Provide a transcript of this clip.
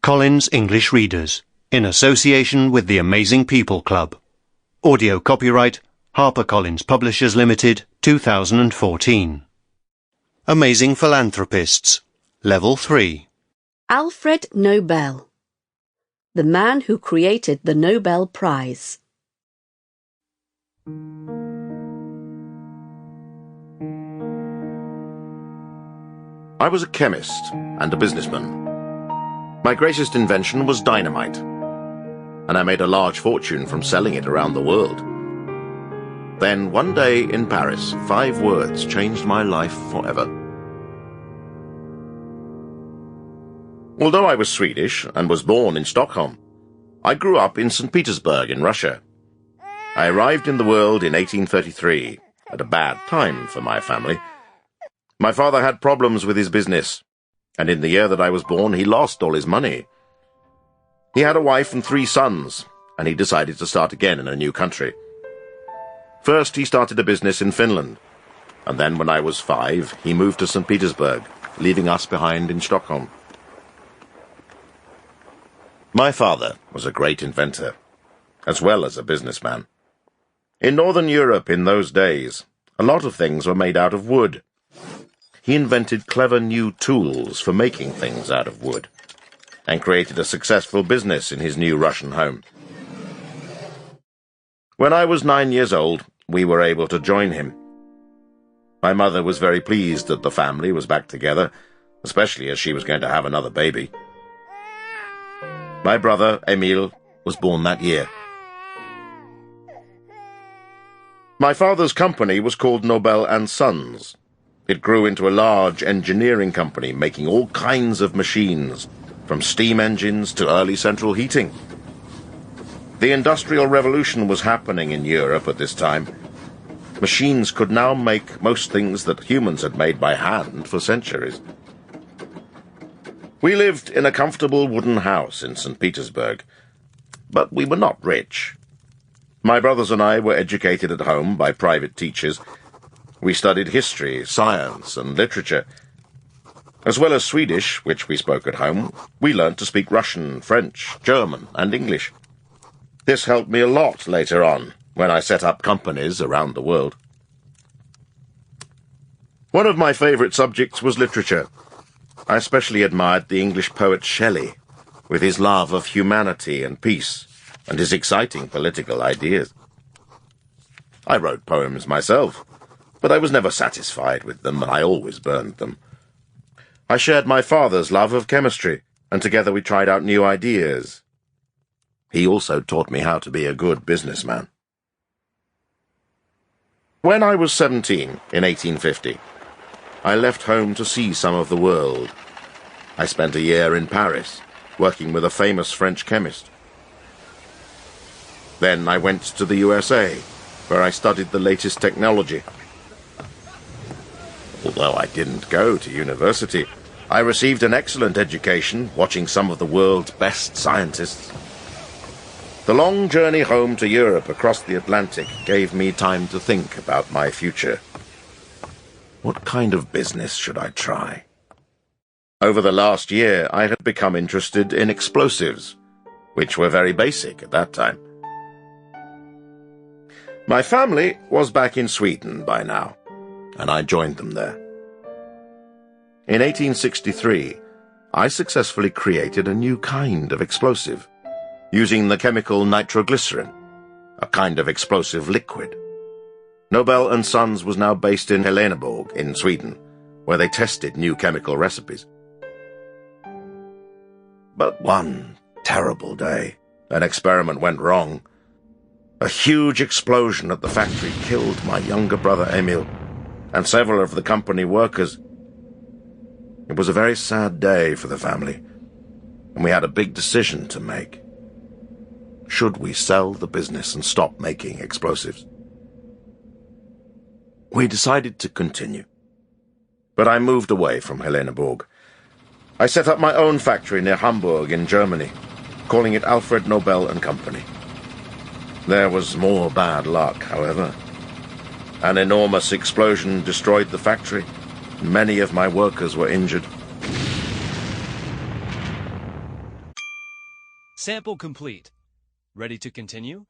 Collins English Readers, in association with the Amazing People Club. Audio copyright, HarperCollins Publishers Limited, 2014. Amazing Philanthropists, Level 3. Alfred Nobel, the man who created the Nobel Prize. I was a chemist and a businessman. My greatest invention was dynamite, and I made a large fortune from selling it around the world. Then, one day in Paris, 5 words changed my life forever. Although I was Swedish and was born in Stockholm, I grew up in St. Petersburg in Russia. I arrived in the world in 1833, at a bad time for my family. My father had problems with his business, and in the year that I was born, he lost all his money. He had a wife and 3 sons, and he decided to start again in a new country. First, he started a business in Finland, and then when I was 5, he moved to St. Petersburg, leaving us behind in Stockholm. My father was a great inventor, as well as a businessman. In Northern Europe in those days, a lot of things were made out of wood. He invented clever new tools for making things out of wood, and created a successful business in his new Russian home. When I was 9 years old, we were able to join him. My mother was very pleased that the family was back together, especially as she was going to have another baby. My brother, Emil, was born that year. My father's company was called Nobel and Sons. It grew into a large engineering company making all kinds of machines, from steam engines to early central heating. The Industrial Revolution was happening in Europe at this time. Machines could now make most things that humans had made by hand for centuries. We lived in a comfortable wooden house in St. Petersburg, but we were not rich. My brothers and I were educated at home by private teachers. We studied history, science, and literature. As well as Swedish, which we spoke at home, we learned to speak Russian, French, German, and English. This helped me a lot later on, when I set up companies around the world. One of my favorite subjects was literature. I especially admired the English poet Shelley, with his love of humanity and peace, and his exciting political ideas. I wrote poems myself, but I was never satisfied with them, and I always burned them. I shared my father's love of chemistry, and together we tried out new ideas. He also taught me how to be a good businessman. When I was 17, in 1850, I left home to see some of the world. I spent a year in Paris, working with a famous French chemist. Then I went to the USA, where I studied the latest technology. Although I didn't go to university, I received an excellent education watching some of the world's best scientists. The long journey home to Europe across the Atlantic gave me time to think about my future. What kind of business should I try? Over the last year, I had become interested in explosives, which were very basic at that time. My family was back in Sweden by now, and I joined them there. In 1863, I successfully created a new kind of explosive, using the chemical nitroglycerin, a kind of explosive liquid. Nobel and Sons was now based in Heleneborg in Sweden, where they tested new chemical recipes. But one terrible day, an experiment went wrong. A huge explosion at the factory killed my younger brother Emil and several of the company workers. It was a very sad day for the family, and we had a big decision to make. Should we sell the business and stop making explosives? We decided to continue, but I moved away from Heleneborg. I set up my own factory near Hamburg in Germany, calling it Alfred Nobel and Company. There was more bad luck, however. An enormous explosion destroyed the factory. Many of my workers were injured. Sample complete. Ready to continue?